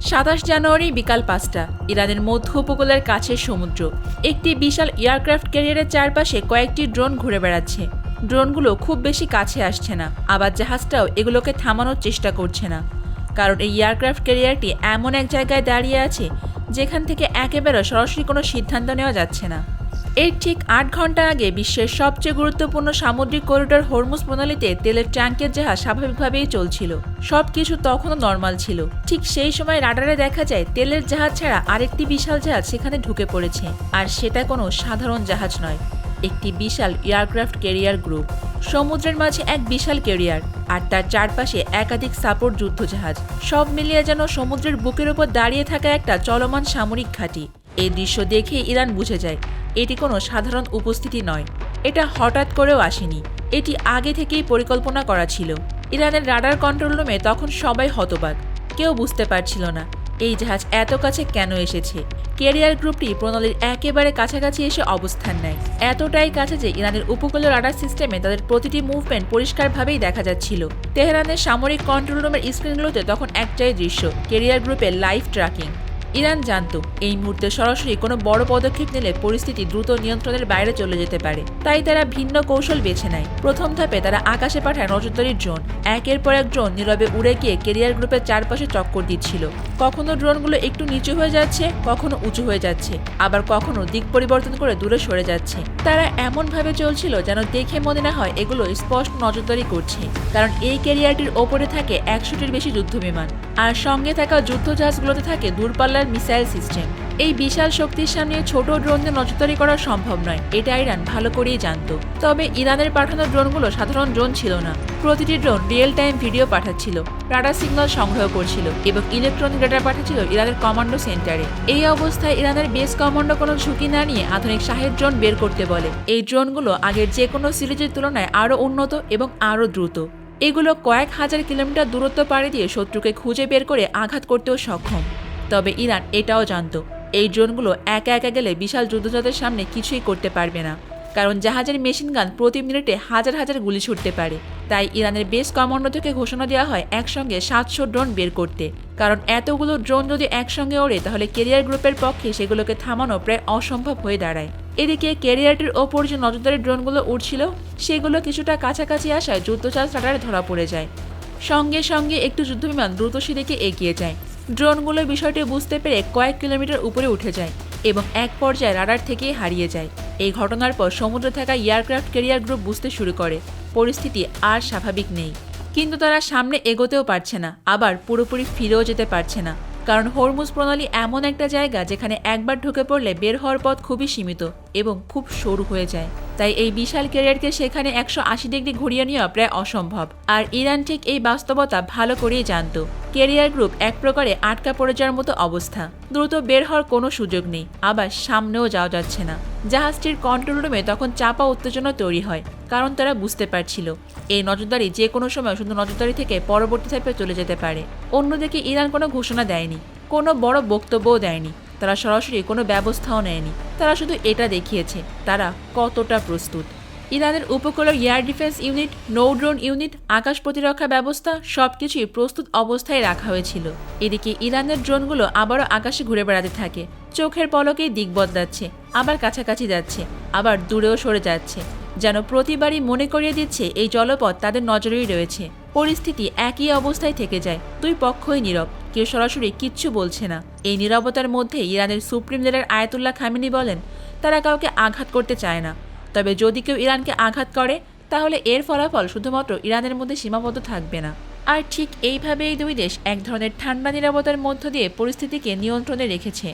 27 জানুয়ারি বিকাল 5টা ইরানের মধ্য উপকূলের কাছের সমুদ্র। একটি বিশাল এয়ারক্রাফট ক্যারিয়ারের চারপাশে কয়েকটি ড্রোন ঘুরে বেড়াচ্ছে। ড্রোনগুলো খুব বেশি কাছে আসছে না, আবার জাহাজটাও এগুলোকে থামানোর চেষ্টা করছে না, কারণ এই এয়ারক্রাফট ক্যারিয়ারটি এমন এক জায়গায় দাঁড়িয়ে আছে যেখান থেকে একেবারে সরাসরি কোনো সিদ্ধান্ত নেওয়া যাচ্ছে না। এর ঠিক 8 ঘন্টা আগে বিশ্বের সবচেয়ে গুরুত্বপূর্ণ সামুদ্রিক করিডোর হরমুজ প্রণালীতে তেলের ট্যাঙ্কের জাহাজ স্বাভাবিকভাবেই চলছিল। সবকিছু তখনও নর্মাল ছিল। ঠিক সেই সময় রাডারে দেখা যায় তেলের জাহাজ ছাড়া আরেকটি বিশাল জাহাজ সেখানে ঢুকে পড়েছে, আর সেটা কোনো সাধারণ জাহাজ নয়, একটি বিশাল এয়ারক্রাফট ক্যারিয়ার গ্রুপ। সমুদ্রের মাঝে এক বিশাল ক্যারিয়ার, আর তার চারপাশে একাধিক সাপোর্ট যুদ্ধজাহাজ, সব মিলিয়ে যেন সমুদ্রের বুকের উপর দাঁড়িয়ে থাকা একটা চলমান সামরিক ঘাঁটি। এই দৃশ্য দেখে ইরান বুঝে যায় এটি কোনো সাধারণ উপস্থিতি নয়, এটা হঠাৎ করেও আসেনি, এটি আগে থেকেই পরিকল্পনা করা ছিল। ইরানের রাডার কন্ট্রোল রুমে তখন সবাই হতবাক, কেউ বুঝতে পারছিল না এই জাহাজ এত কাছে কেন এসেছে। ক্যারিয়ার গ্রুপটি প্রণালীর একেবারে কাছাকাছি এসে অবস্থান নেয়, এতটাই কাছে যে ইরানের উপকূলীয় রাডার সিস্টেমে তাদের প্রতিটি মুভমেন্ট পরিষ্কারভাবেই দেখা যাচ্ছিল। তেহরানের সামরিক কন্ট্রোল রুমের স্ক্রিনগুলোতে তখন একটাই দৃশ্য, ক্যারিয়ার গ্রুপের লাইভ ট্র্যাকিং। ইরান জানত এই মুহূর্তে সরাসরি কোনো বড় পদক্ষেপ নিলে পরিস্থিতি দ্রুত নিয়ন্ত্রণের বাইরে চলে যেতে পারে, তাই তারা ভিন্ন কৌশল বেছে নেয়। প্রথম ধাপে তারা আকাশে পাঠায় নজরদারি ড্রোন। একের পর এক ড্রোন নীরবে উড়ে গিয়ে ক্যারিয়ার গ্রুপের চারপাশে চক্কর দিচ্ছিল। কখনো ড্রোনগুলো একটু নিচু হয়ে যাচ্ছে, কখনো উঁচু হয়ে যাচ্ছে, আবার কখনো দিক পরিবর্তন করে দূরে সরে যাচ্ছে। তারা এমনভাবে চলছিল যেন দেখে মনে না হয় এগুলো স্পষ্ট নজরদারি করছে, কারণ এই ক্যারিয়ারটির ওপরে থাকে 100টির বেশি যুদ্ধবিমান, আর সঙ্গে থাকা যুদ্ধজাহাজগুলোতে থাকে দূরপাল্লার মিসাইল সিস্টেম। এই বিশাল শক্তির সামনে ছোট ড্রোনদের নজরদারি করা সম্ভব নয়, এটা ইরান ভালো করেই জানত। তবে ইরানের পাঠানো ড্রোনগুলো সাধারণ ড্রোন ছিল না। প্রতিটি ড্রোন রিয়েল টাইম ভিডিও পাঠাচ্ছিল, রাডার সিগন্যাল সংগ্রহ করছিল এবং ইলেকট্রনিক ডেটা পাঠাচ্ছিল ইরানের কমান্ডো সেন্টারে। এই অবস্থায় ইরানের বেস কমান্ডো কোনো ঝুঁকি না নিয়ে আধুনিক শাহেদ ড্রোন বের করতে বলে। এই ড্রোনগুলো আগের যে কোনো সিরিজের তুলনায় আরও উন্নত এবং আরও দ্রুত। এগুলো কয়েক হাজার কিলোমিটার দূরত্ব পাড়ি দিয়ে শত্রুকে খুঁজে বের করে আঘাত করতেও সক্ষম। তবে ইরান এটাও জানত এই ড্রোনগুলো একা একা গেলে বিশাল যুদ্ধজাহাজের সামনে কিছুই করতে পারবে না, কারণ জাহাজের মেশিন গান প্রতি মিনিটে হাজার হাজার গুলি ছুটতে পারে। তাই ইরানের বেস কমান্ডো থেকে ঘোষণা দেওয়া হয় একসঙ্গে 700 ড্রোন বের করতে, কারণ এতগুলো ড্রোন যদি একসঙ্গে ওড়ে তাহলে ক্যারিয়ার গ্রুপের পক্ষে সেগুলোকে থামানো প্রায় অসম্ভব হয়ে দাঁড়ায়। এদিকে ক্যারিয়ারটির ওপর যে নজরদারি ড্রোনগুলো উঠছিল সেগুলো কিছুটা কাছাকাছি আসায় যুদ্ধজাহাজ রাডারে ধরা পড়ে যায়। সঙ্গে সঙ্গে একটু যুদ্ধবিমান দ্রুত সেদিকে এগিয়ে যায়। ড্রোনগুলো বিষয়টি বুঝতে পেরে কয়েক কিলোমিটার উপরে উঠে যায় এবং এক পর্যায়ে রাডার থেকেই হারিয়ে যায়। এই ঘটনার পর সমুদ্রে থাকা এয়ারক্রাফট ক্যারিয়ার গ্রুপ বুঝতে শুরু করে পরিস্থিতি আর স্বাভাবিক নেই, কিন্তু তারা সামনে এগোতেও পারছে না, আবার পুরোপুরি ফিরেও যেতে পারছে না, কারণ হরমুজ প্রণালী এমন একটা জায়গা যেখানে একবার ঢুকে পড়লে বের হওয়ার পথ খুবই সীমিত এবং খুব সরু হয়ে যায়। তাই এই বিশাল ক্যারিয়ারকে সেখানে 180 ডিগ্রি ঘুরিয়ে নেওয়া প্রায় অসম্ভব। আর ইরান ঠিক এই বাস্তবতা ভালো করেই জানত। ক্যারিয়ার গ্রুপ এক প্রকারে আটকা পড়ে যাওয়ার মতো অবস্থা, দ্রুত বের হওয়ার কোনো সুযোগ নেই, আবার সামনেও যাওয়া যাচ্ছে না। জাহাজটির কন্ট্রোল রুমে তখন চাপা উত্তেজনা তৈরি হয়, কারণ তারা বুঝতে পারছিল এই নজরদারি যে কোনো সময় শুধু নজরদারি থেকে পরবর্তী ধাপে চলে যেতে পারে। অন্যদিকে ইরান কোনো ঘোষণা দেয়নি, কোনো বড় বক্তব্যও দেয়নি, তারা সরাসরি কোনো ব্যবস্থাও নেয়নি। তারা শুধু এটা দেখিয়েছে তারা কতটা প্রস্তুত। ইরানের উপকূলীয় এয়ার ডিফেন্স ইউনিট, নৌ ড্রোন ইউনিট, আকাশ প্রতিরক্ষা ব্যবস্থা সবকিছুই প্রস্তুত অবস্থায় রাখা হয়েছিল। এদিকে ইরানের ড্রোনগুলো আবারও আকাশে ঘুরে বেড়াতে থাকে, চোখের পলকেই দিক বদলাচ্ছে, আবার কাছাকাছি যাচ্ছে, আবার দূরেও সরে যাচ্ছে, যেন প্রতিবারই মনে করিয়ে দিচ্ছে এই জলপথ তাদের নজরেই রয়েছে। পরিস্থিতি একই অবস্থায় থেকে যায়, দুই পক্ষই নীরব, কেউ সরাসরি কিচ্ছু বলছে না। এই নীরবতার মধ্যে ইরানের সুপ্রিম লিডার আয়াতুল্লাহ খামেনি বলেন তারা কাউকে আঘাত করতে চায় না, তবে যদি কেউ ইরানকে আঘাত করে তাহলে এর ফলাফল শুধুমাত্র ইরানের মধ্যে সীমাবদ্ধ থাকবে না। আর ঠিক এইভাবে এই দুই দেশ এক ধরনের ঠান্ডা নীরবতার মধ্য দিয়ে পরিস্থিতিকে নিয়ন্ত্রণে রেখেছে।